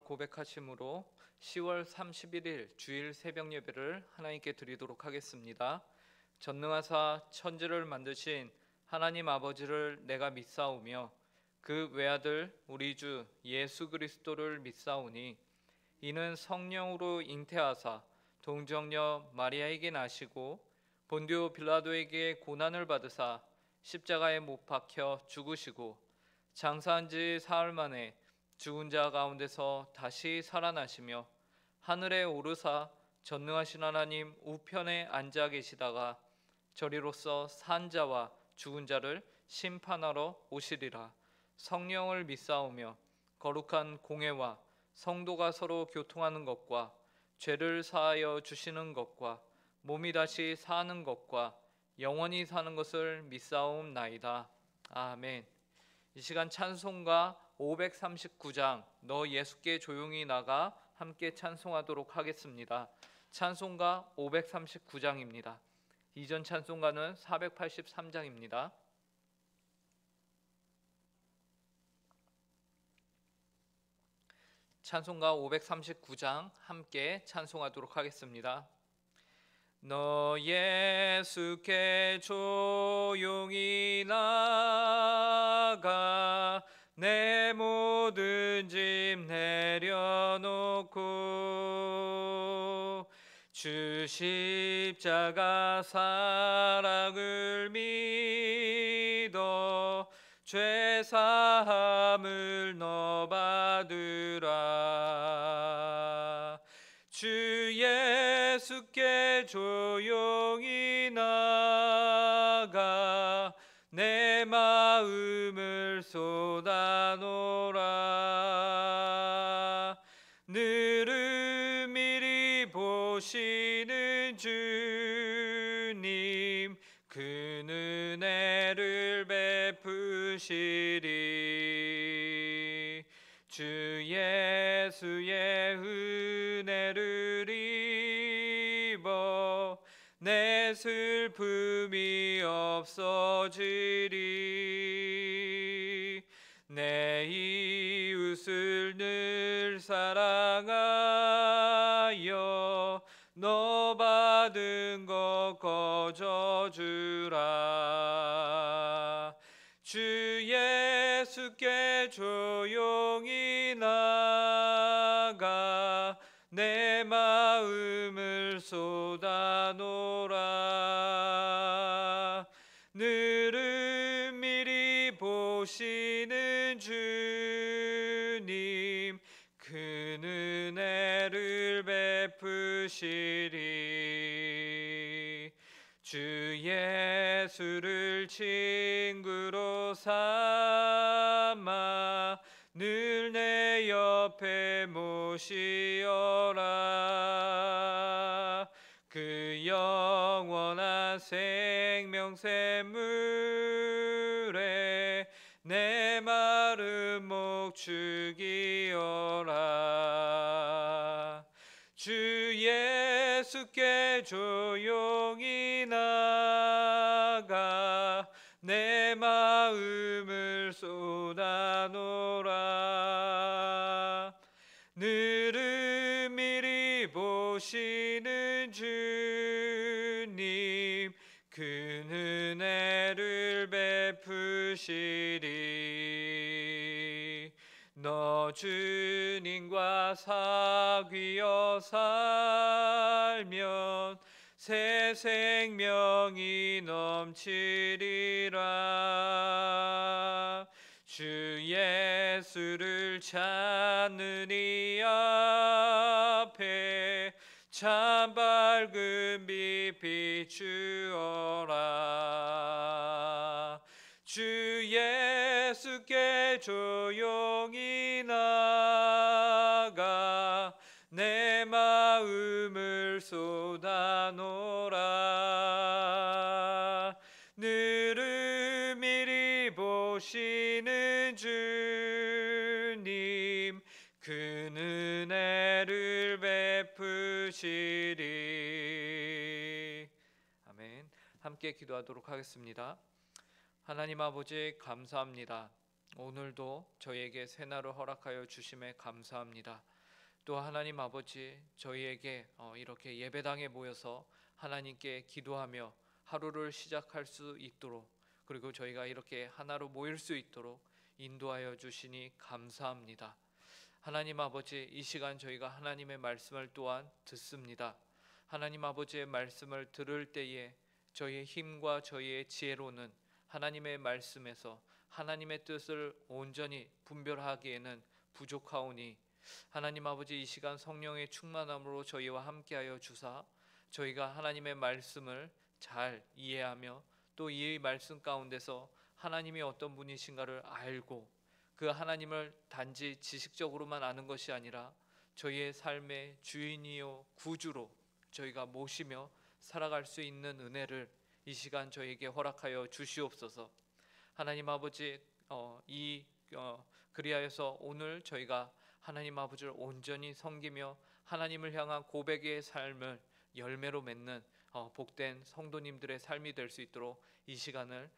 고백하심으로 10월 31일 주일 새벽 예배를 하나님께 드리도록 하겠습니다. 전능하사 천지를 만드신 하나님 아버지를 내가 믿사오며 그 외아들 우리 주 예수 그리스도를 믿사오니 이는 성령으로 잉태하사 동정녀 마리아에게 나시고 본디오 빌라도에게 고난을 받으사 십자가에 못 박혀 죽으시고 장사한 지 사흘 만에 죽은 자 가운데서 다시 살아나시며 하늘에 오르사 전능하신 하나님 우편에 앉아 계시다가 저리로서 산 자와 죽은 자를 심판하러 오시리라. 성령을 믿사오며 거룩한 공회와 성도가 서로 교통하는 것과 죄를 사하여 주시는 것과 몸이 다시 사는 것과 영원히 사는 것을 믿사옵나이다. 아멘. 이 시간 찬송가 539장 너 예수께 조용히 나가 함께 찬송하도록 하겠습니다. 찬송가 539장입니다. 이전 찬송가는 483장입니다. 찬송가 539장 함께 찬송하도록 하겠습니다. 너 예수께 조용히 나가 내 모든 짐 내려놓고 주 십자가 사랑을 믿어 죄 사함을 너 받으라. 주 예수께 조용히 나가 내 마음을 쏟아놓으라. 느르미리 보시는 주님 그 은혜를 베푸시리. 주 예수의 은혜를 입어 내 슬픔이 없어지리. 내 이웃을 늘 사랑하여 너 받은 것 거저주라. 주 예수께 조용히 나가 내 마음을 쏟아놓으라. 느르미리 보시는 주님 그 은혜를 베푸시리. 주 예수를 친구로 삼아 늘 내 옆에 모시어라. 그 영원한 생명샘물에 내 마른 목 죽이어라. 주 예수께 조용히 나가 내 마음을 쏟아놓으라. 느르미리 보시는 주님 그 은혜를 베푸시리. 너 주님과 사귀어 살면 새 생명이 넘치리라. 주 예수를 찾는 이 앞에 참 밝은 빛 비추어라. 주 예수께 조용히 나가 내 마음을 쏟아놓으라. 느르미리 보시는 주님 그 은혜를 베푸시리. 아멘. 함께 기도하도록 하겠습니다. 하나님 아버지 감사합니다. 오늘도 저에게 새날을 허락하여 주심에 감사합니다. 또 하나님 아버지, 저희에게 이렇게 예배당에 모여서 하나님께 기도하며 하루를 시작할 수 있도록, 그리고 저희가 이렇게 하나로 모일 수 있도록 인도하여 주시니 감사합니다. 하나님 아버지, 이 시간 저희가 하나님의 말씀을 또한 듣습니다. 하나님 아버지의 말씀을 들을 때에 저희의 힘과 저희의 지혜로는 하나님의 말씀에서 하나님의 뜻을 온전히 분별하기에는 부족하오니, 하나님 아버지, 이 시간 성령의 충만함으로 저희와 함께하여 주사 저희가 하나님의 말씀을 잘 이해하며 또 이 말씀 가운데서 하나님이 어떤 분이신가를 알고 그 하나님을 단지 지식적으로만 아는 것이 아니라 저희의 삶의 주인이요 구주로 저희가 모시며 살아갈 수 있는 은혜를 이 시간 저에게 허락하여 주시옵소서. 하나님 아버지, 그리하여서 오늘 저희가 하나님 아버지를 온전히 섬기며 하나님을 향한 고백의 삶을 열매로 맺는 복된 성도님들의 삶이 될 수 있도록 이 시간을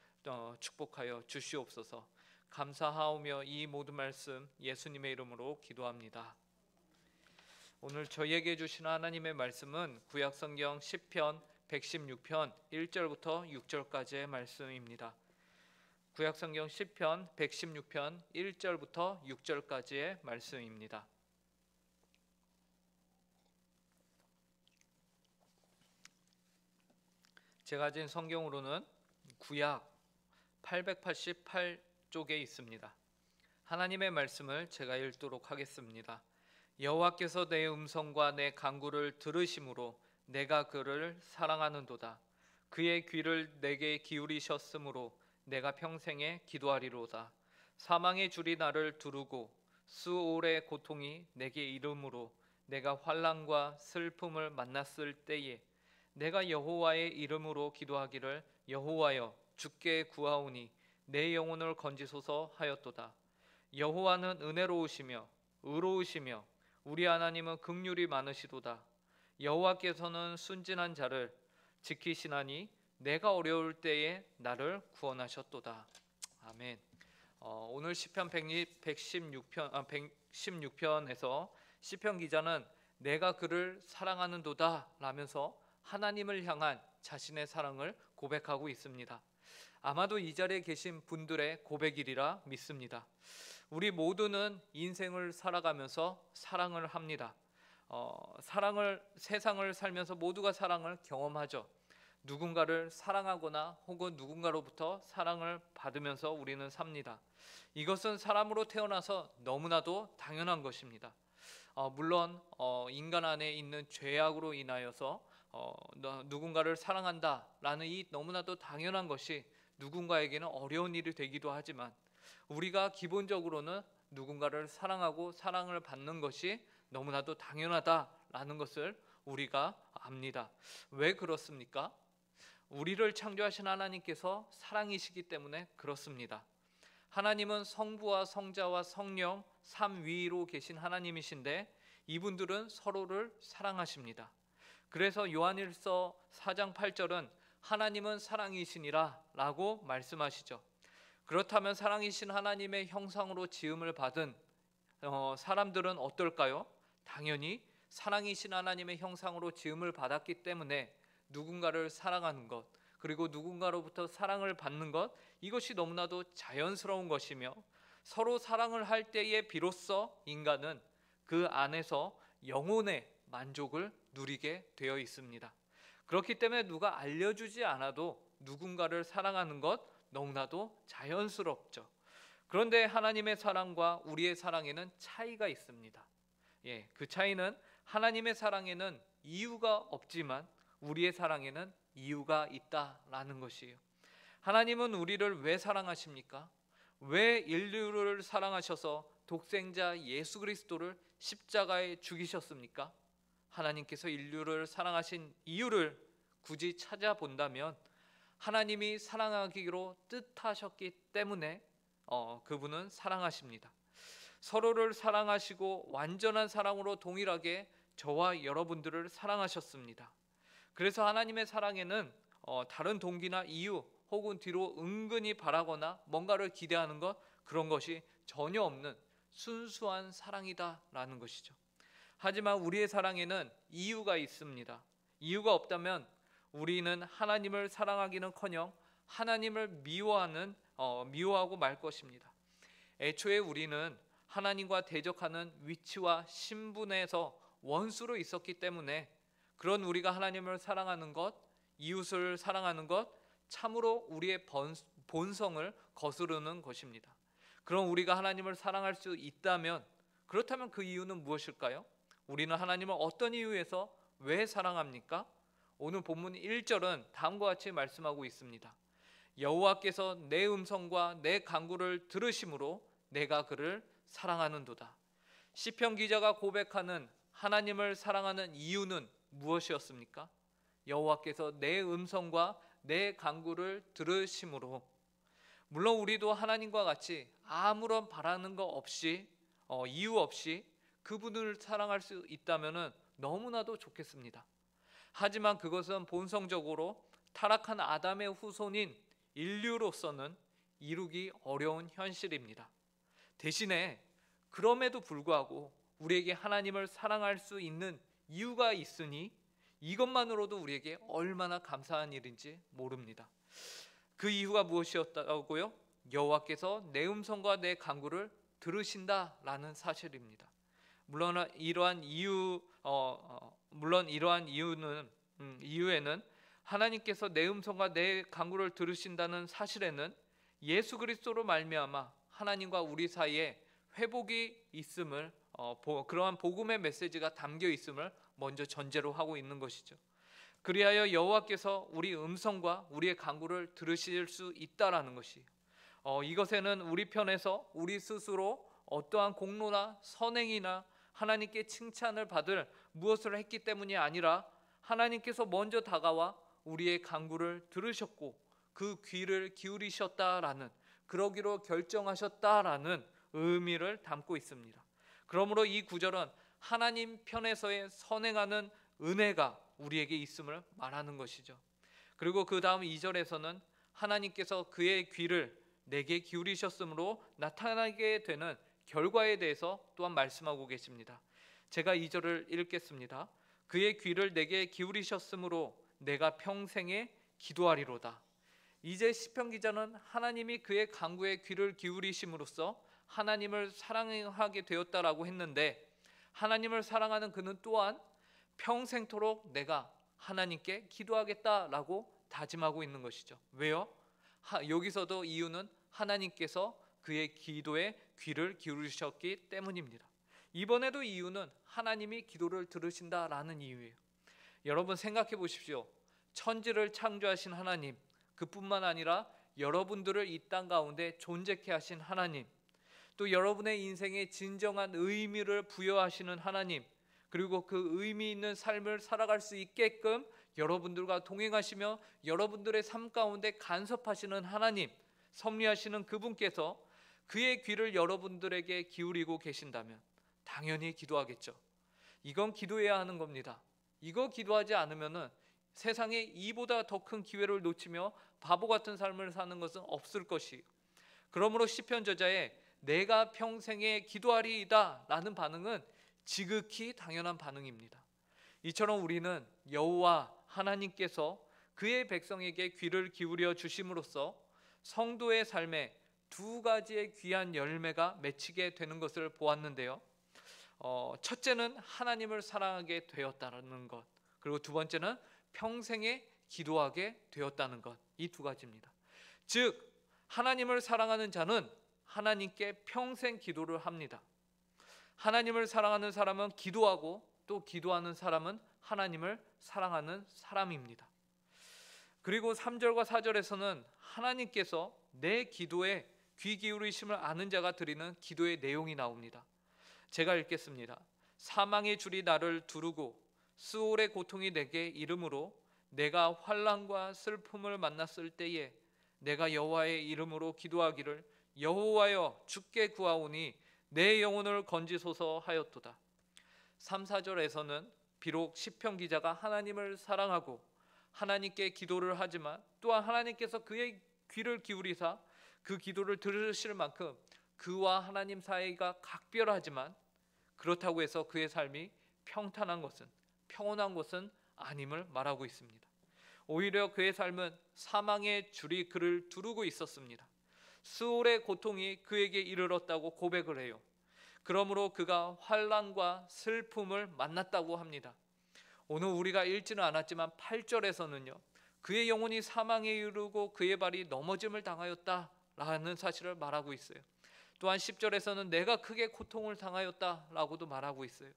축복하여 주시옵소서. 감사하오며 이 모든 말씀 예수님의 이름으로 기도합니다. 오늘 저희에게 주신 하나님의 말씀은 구약성경 시편 116편 1절부터 6절까지의 말씀입니다. 구약성경 시편 116편 1절부터 6절까지의 말씀입니다. 제가 가진 성경으로는 구약 888쪽에 있습니다. 하나님의 말씀을 제가 읽도록 하겠습니다. 여호와께서 내 음성과 내 간구를 들으심으로 내가 그를 사랑하는도다. 그의 귀를 내게 기울이셨으므로 내가 평생에 기도하리로다. 사망의 줄이 나를 두르고 수올의 고통이 내게 이름으로 내가 환난과 슬픔을 만났을 때에 내가 여호와의 이름으로 기도하기를 여호와여 주께 구하오니 내 영혼을 건지소서 하였도다. 여호와는 은혜로우시며 의로우시며 우리 하나님은 긍휼이 많으시도다. 여호와께서는 순진한 자를 지키시나니 내가 어려울 때에 나를 구원하셨도다. 아멘. 오늘 시편 116편에서 시편 기자는 내가 그를 사랑하는도다 라면서 하나님을 향한 자신의 사랑을 고백하고 있습니다. 아마도 이 자리에 계신 분들의 고백이리라 믿습니다. 우리 모두는 인생을 살아가면서 사랑을 합니다. 세상을 살면서 모두가 사랑을 경험하죠. 누군가를 사랑하거나 혹은 누군가로부터 사랑을 받으면서 우리는 삽니다. 이것은 사람으로 태어나서 너무나도 당연한 것입니다. 물론 인간 안에 있는 죄악으로 인하여서 누군가를 사랑한다라는 이 너무나도 당연한 것이 누군가에게는 어려운 일이 되기도 하지만, 우리가 기본적으로는 누군가를 사랑하고 사랑을 받는 것이 너무나도 당연하다라는 것을 우리가 압니다. 왜 그렇습니까? 우리를 창조하신 하나님께서 사랑이시기 때문에 그렇습니다. 하나님은 성부와 성자와 성령 삼위로 계신 하나님이신데 이분들은 서로를 사랑하십니다. 그래서 요한일서 4장 8절은 하나님은 사랑이시니라 라고 말씀하시죠. 그렇다면 사랑이신 하나님의 형상으로 지음을 받은 사람들은 어떨까요? 당연히 사랑이신 하나님의 형상으로 지음을 받았기 때문에 누군가를 사랑하는 것, 그리고 누군가로부터 사랑을 받는 것, 이것이 너무나도 자연스러운 것이며, 서로 사랑을 할 때에 비로소 인간은 그 안에서 영혼의 만족을 누리게 되어 있습니다. 그렇기 때문에 누가 알려주지 않아도 누군가를 사랑하는 것 너무나도 자연스럽죠. 그런데 하나님의 사랑과 우리의 사랑에는 차이가 있습니다. 그 차이는 하나님의 사랑에는 이유가 없지만 우리의 사랑에는 이유가 있다라는 것이에요. 하나님은 우리를 왜 사랑하십니까? 왜 인류를 사랑하셔서 독생자 예수 그리스도를 십자가에 죽이셨습니까? 하나님께서 인류를 사랑하신 이유를 굳이 찾아본다면 하나님이 사랑하기로 뜻하셨기 때문에 그분은 사랑하십니다. 서로를 사랑하시고 완전한 사랑으로 동일하게 저와 여러분들을 사랑하셨습니다. 그래서 하나님의 사랑에는 다른 동기나 이유 혹은 뒤로 은근히 바라거나 뭔가를 기대하는 것, 그런 것이 전혀 없는 순수한 사랑이다라는 것이죠. 하지만 우리의 사랑에는 이유가 있습니다. 이유가 없다면 우리는 하나님을 사랑하기는커녕 하나님을 미워하고 말 것입니다. 애초에 우리는 하나님과 대적하는 위치와 신분에서 원수로 있었기 때문에 그런 우리가 하나님을 사랑하는 것, 이웃을 사랑하는 것, 참으로 우리의 본성을 거스르는 것입니다. 그럼 우리가 하나님을 사랑할 수 있다면, 그렇다면 그 이유는 무엇일까요? 우리는 하나님을 어떤 이유에서 왜 사랑합니까? 오늘 본문 1절은 다음과 같이 말씀하고 있습니다. 여호와께서 내 음성과 내 간구를 들으심으로 내가 그를 사랑하는도다. 시편 기자가 고백하는 하나님을 사랑하는 이유는 무엇이었습니까? 여호와께서 내 음성과 내 간구를 들으심으로. 물론 우리도 하나님과 같이 아무런 바라는 거 없이 이유 없이 그분을 사랑할 수 있다면 너무나도 좋겠습니다. 하지만 그것은 본성적으로 타락한 아담의 후손인 인류로서는 이루기 어려운 현실입니다. 대신에 그럼에도 불구하고 우리에게 하나님을 사랑할 수 있는 이유가 있으니 이것만으로도 우리에게 얼마나 감사한 일인지 모릅니다. 그 이유가 무엇이었다고요? 여호와께서 내 음성과 내 간구를 들으신다라는 사실입니다. 물론 이러한 이유에는 하나님께서 내 음성과 내 간구를 들으신다는 사실에는 예수 그리스도로 말미암아 하나님과 우리 사이에 회복이 있음을, 그러한 복음의 메시지가 담겨 있음을 먼저 전제로 하고 있는 것이죠. 그리하여 여호와께서 우리 음성과 우리의 간구를 들으실 수 있다라는 것이, 이것에는 우리 편에서 우리 스스로 어떠한 공로나 선행이나 하나님께 칭찬을 받을 무엇을 했기 때문이 아니라 하나님께서 먼저 다가와 우리의 간구를 들으셨고 그 귀를 기울이셨다라는, 그러기로 결정하셨다라는 의미를 담고 있습니다. 그러므로 이 구절은 하나님 편에서의 선행하는 은혜가 우리에게 있음을 말하는 것이죠. 그리고 그 다음 2절에서는 하나님께서 그의 귀를 내게 기울이셨으므로 나타나게 되는 결과에 대해서 또한 말씀하고 계십니다. 제가 2절을 읽겠습니다. 그의 귀를 내게 기울이셨으므로 내가 평생에 기도하리로다. 이제 시편 기자는 하나님이 그의 간구에 귀를 기울이심으로써 하나님을 사랑하게 되었다라고 했는데, 하나님을 사랑하는 그는 또한 평생토록 내가 하나님께 기도하겠다라고 다짐하고 있는 것이죠. 왜요? 여기서도 이유는 하나님께서 그의 기도에 귀를 기울이셨기 때문입니다. 이번에도 이유는 하나님이 기도를 들으신다라는 이유예요. 여러분 생각해 보십시오. 천지를 창조하신 하나님, 그뿐만 아니라 여러분들을 이 땅 가운데 존재케 하신 하나님, 또 여러분의 인생에 진정한 의미를 부여하시는 하나님, 그리고 그 의미 있는 삶을 살아갈 수 있게끔 여러분들과 동행하시며 여러분들의 삶 가운데 간섭하시는 하나님, 섭리하시는 그분께서 그의 귀를 여러분들에게 기울이고 계신다면 당연히 기도하겠죠. 이건 기도해야 하는 겁니다. 이거 기도하지 않으면 세상에 이보다 더 큰 기회를 놓치며 바보 같은 삶을 사는 것은 없을 것이에요. 그러므로 시편 저자의 내가 평생에 기도하리이다 라는 반응은 지극히 당연한 반응입니다. 이처럼 우리는 여호와 하나님께서 그의 백성에게 귀를 기울여 주심으로써 성도의 삶에 두 가지의 귀한 열매가 맺히게 되는 것을 보았는데요. 첫째는 하나님을 사랑하게 되었다는 것, 그리고 두 번째는 평생에 기도하게 되었다는 것, 이 두 가지입니다. 즉 하나님을 사랑하는 자는 하나님께 평생 기도를 합니다. 하나님을 사랑하는 사람은 기도하고 또 기도하는 사람은 하나님을 사랑하는 사람입니다. 그리고 3절과 4절에서는 하나님께서 내 기도에 귀 기울이심을 아는 자가 드리는 기도의 내용이 나옵니다. 제가 읽겠습니다. 사망의 줄이 나를 두르고 스올의 고통이 내게 이름으로 내가 환난과 슬픔을 만났을 때에 내가 여호와의 이름으로 기도하기를 여호와여 주께 구하오니 내 영혼을 건지소서 하였도다. 3, 4절에서는 비록 시편 기자가 하나님을 사랑하고 하나님께 기도를 하지만 또한 하나님께서 그의 귀를 기울이사 그 기도를 들으실 만큼 그와 하나님 사이가 각별하지만 그렇다고 해서 그의 삶이 평탄한 것은, 평온한 것은 아님을 말하고 있습니다. 오히려 그의 삶은 사망의 줄이 그를 두르고 있었습니다. 수월의 고통이 그에게 이르렀다고 고백을 해요. 그러므로 그가 환난과 슬픔을 만났다고 합니다. 오늘 우리가 읽지는 않았지만 8절에서는요, 그의 영혼이 사망에 이르고 그의 발이 넘어짐을 당하였다라는 사실을 말하고 있어요. 또한 10절에서는 내가 크게 고통을 당하였다라고도 말하고 있어요.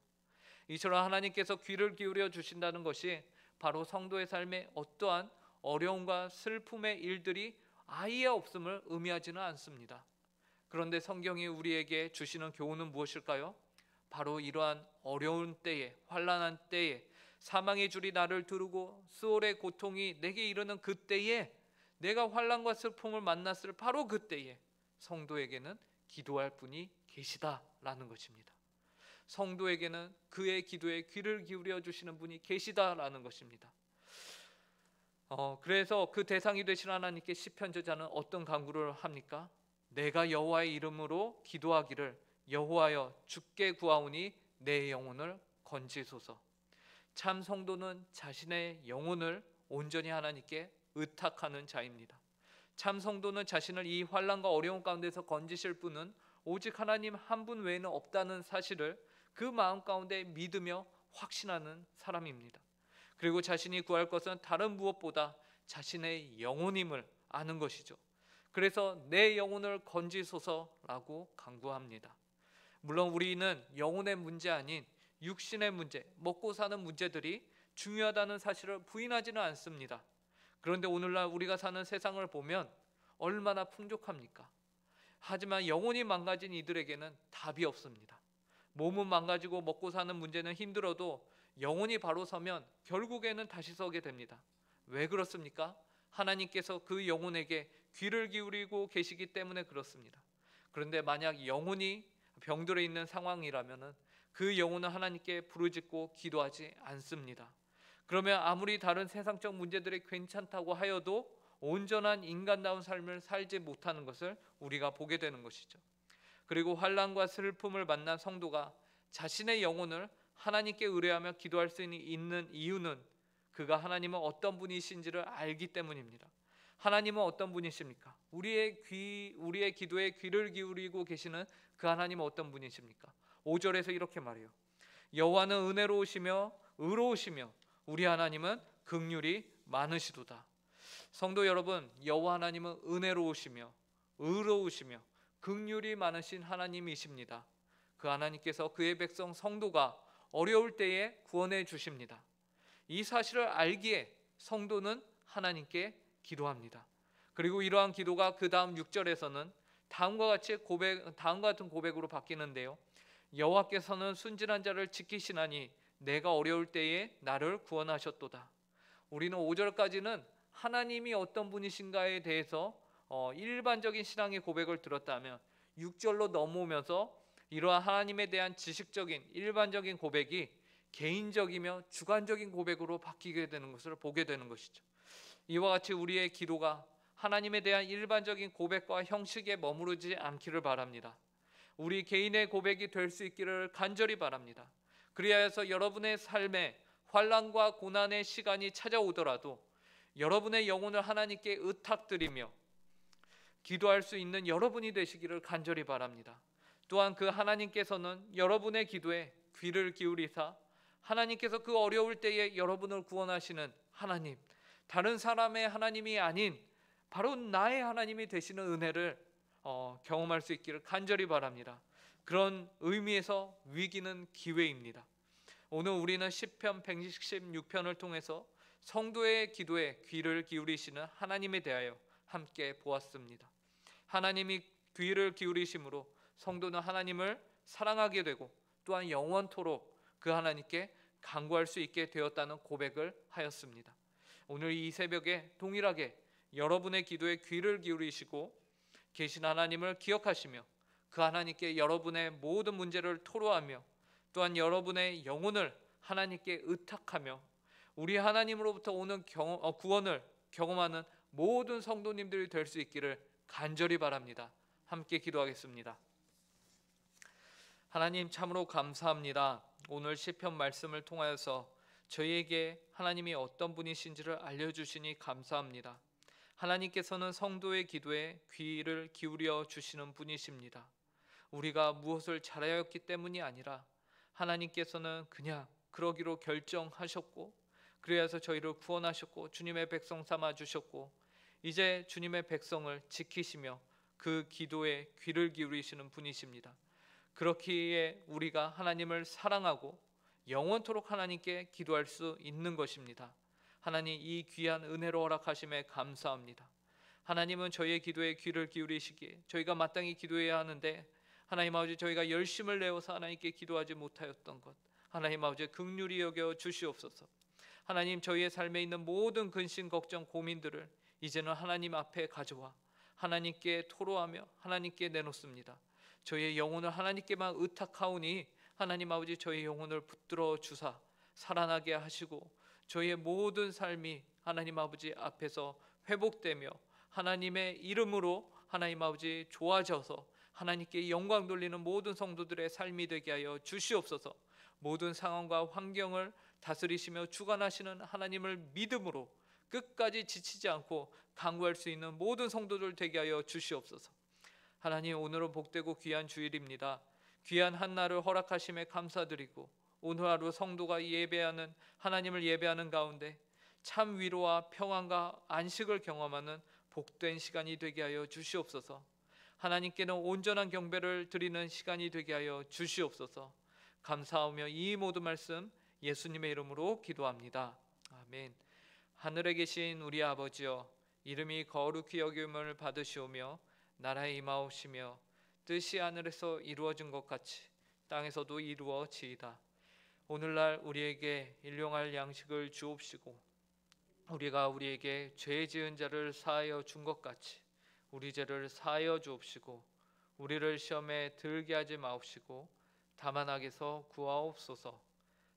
이처럼 하나님께서 귀를 기울여 주신다는 것이 바로 성도의 삶에 어떠한 어려움과 슬픔의 일들이 아예 없음을 의미하지는 않습니다. 그런데 성경이 우리에게 주시는 교훈은 무엇일까요? 바로 이러한 어려운 때에, 환난한 때에, 사망의 줄이 나를 두르고 수월의 고통이 내게 이르는 그때에, 내가 환난과 슬픔을 만났을 바로 그때에 성도에게는 기도할 분이 계시다라는 것입니다. 성도에게는 그의 기도에 귀를 기울여 주시는 분이 계시다라는 것입니다. 그래서 그 대상이 되신 하나님께 시편 저자는 어떤 간구를 합니까? 내가 여호와의 이름으로 기도하기를 여호와여 주께 구하오니 내 영혼을 건지소서. 참 성도는 자신의 영혼을 온전히 하나님께 의탁하는 자입니다. 참 성도는 자신을 이 환난과 어려움 가운데서 건지실 분은 오직 하나님 한 분 외에는 없다는 사실을 그 마음 가운데 믿으며 확신하는 사람입니다. 그리고 자신이 구할 것은 다른 무엇보다 자신의 영혼임을 아는 것이죠. 그래서 내 영혼을 건지소서라고 간구합니다. 물론 우리는 영혼의 문제 아닌 육신의 문제, 먹고 사는 문제들이 중요하다는 사실을 부인하지는 않습니다. 그런데 오늘날 우리가 사는 세상을 보면 얼마나 풍족합니까? 하지만 영혼이 망가진 이들에게는 답이 없습니다. 몸은 망가지고 먹고 사는 문제는 힘들어도 영혼이 바로 서면 결국에는 다시 서게 됩니다. 왜 그렇습니까? 하나님께서 그 영혼에게 귀를 기울이고 계시기 때문에 그렇습니다. 그런데 만약 영혼이 병들어 있는 상황이라면 그 영혼은 하나님께 부르짖고 기도하지 않습니다. 그러면 아무리 다른 세상적 문제들이 괜찮다고 하여도 온전한 인간다운 삶을 살지 못하는 것을 우리가 보게 되는 것이죠. 그리고 환난과 슬픔을 만난 성도가 자신의 영혼을 하나님께 의뢰하며 기도할 수 있는 이유는 그가 하나님은 어떤 분이신지를 알기 때문입니다. 하나님은 어떤 분이십니까? 우리의 기도에 귀를 기울이고 계시는 그 하나님은 어떤 분이십니까? 5절에서 이렇게 말해요. 여호와는 은혜로우시며 의로우시며 우리 하나님은 긍휼이 많으시도다. 성도 여러분, 여호와 하나님은 은혜로우시며 의로우시며 긍휼이 많으신 하나님이십니다. 그 하나님께서 그의 백성 성도가 어려울 때에 구원해 주십니다. 이 사실을 알기에 성도는 하나님께 기도합니다. 그리고 이러한 기도가 그 다음 6절에서는 다음과 같은 고백으로 바뀌는데요. 여호와께서는 순진한 자를 지키시나니 내가 어려울 때에 나를 구원하셨도다. 우리는 5절까지는 하나님이 어떤 분이신가에 대해서 일반적인 신앙의 고백을 들었다면 6절로 넘어오면서 이러한 하나님에 대한 지식적인 일반적인 고백이 개인적이며 주관적인 고백으로 바뀌게 되는 것을 보게 되는 것이죠. 이와 같이 우리의 기도가 하나님에 대한 일반적인 고백과 형식에 머무르지 않기를 바랍니다. 우리 개인의 고백이 될 수 있기를 간절히 바랍니다. 그리하여서 여러분의 삶에 환난과 고난의 시간이 찾아오더라도 여러분의 영혼을 하나님께 의탁드리며 기도할 수 있는 여러분이 되시기를 간절히 바랍니다. 또한 그 하나님께서는 여러분의 기도에 귀를 기울이사 하나님께서 그 어려울 때에 여러분을 구원하시는 하나님, 다른 사람의 하나님이 아닌 바로 나의 하나님이 되시는 은혜를 경험할 수 있기를 간절히 바랍니다. 그런 의미에서 위기는 기회입니다. 오늘 우리는 시편 116편을 통해서 성도의 기도에 귀를 기울이시는 하나님에 대하여 함께 보았습니다. 하나님이 귀를 기울이심으로 성도는 하나님을 사랑하게 되고 또한 영원토록 그 하나님께 간구할 수 있게 되었다는 고백을 하였습니다. 오늘 이 새벽에 동일하게 여러분의 기도에 귀를 기울이시고 계신 하나님을 기억하시며 그 하나님께 여러분의 모든 문제를 토로하며 또한 여러분의 영혼을 하나님께 의탁하며 우리 하나님으로부터 오는 구원을 경험하는 모든 성도님들이 될 수 있기를 간절히 바랍니다. 함께 기도하겠습니다. 하나님, 참으로 감사합니다. 오늘 시편 말씀을 통하여서 저희에게 하나님이 어떤 분이신지를 알려주시니 감사합니다. 하나님께서는 성도의 기도에 귀를 기울여 주시는 분이십니다. 우리가 무엇을 잘하였기 때문이 아니라 하나님께서는 그냥 그러기로 결정하셨고, 그래서 저희를 구원하셨고 주님의 백성 삼아 주셨고, 이제 주님의 백성을 지키시며 그 기도에 귀를 기울이시는 분이십니다. 그렇기에 우리가 하나님을 사랑하고 영원토록 하나님께 기도할 수 있는 것입니다. 하나님, 이 귀한 은혜로 허락하심에 감사합니다. 하나님은 저희의 기도에 귀를 기울이시기에 저희가 마땅히 기도해야 하는데, 하나님 아버지, 저희가 열심을 내어서 하나님께 기도하지 못하였던 것, 하나님 아버지 긍휼히 여겨 주시옵소서. 하나님, 저희의 삶에 있는 모든 근심, 걱정, 고민들을 이제는 하나님 앞에 가져와 하나님께 토로하며 하나님께 내놓습니다. 저희의 영혼을 하나님께만 의탁하오니 하나님 아버지, 저희의 영혼을 붙들어 주사 살아나게 하시고 저희의 모든 삶이 하나님 아버지 앞에서 회복되며 하나님의 이름으로 하나님 아버지 좋아져서 하나님께 영광 돌리는 모든 성도들의 삶이 되게 하여 주시옵소서. 모든 상황과 환경을 다스리시며 주관하시는 하나님을 믿음으로 끝까지 지치지 않고 강구할 수 있는 모든 성도들 되게 하여 주시옵소서. 하나님, 오늘은 복되고 귀한 주일입니다. 귀한 한날을 허락하심에 감사드리고, 오늘 하루 성도가 예배하는, 하나님을 예배하는 가운데 참 위로와 평안과 안식을 경험하는 복된 시간이 되게 하여 주시옵소서. 하나님께는 온전한 경배를 드리는 시간이 되게 하여 주시옵소서. 감사하며 이 모든 말씀 예수님의 이름으로 기도합니다. 아멘. 하늘에 계신 우리 아버지여, 이름이 거룩히 여김을 받으시오며 나라에 임하옵시며 뜻이 하늘에서 이루어진 것 같이 땅에서도 이루어지이다. 오늘날 우리에게 일용할 양식을 주옵시고, 우리가 우리에게 죄 지은 자를 사하여 준 것 같이 우리 죄를 사하여 주옵시고, 우리를 시험에 들게 하지 마옵시고 다만 악에서 구하옵소서.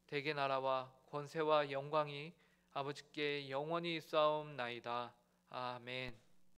대개 나라와 권세와 영광이 아버지께 영원히 있사옵나이다. 아멘.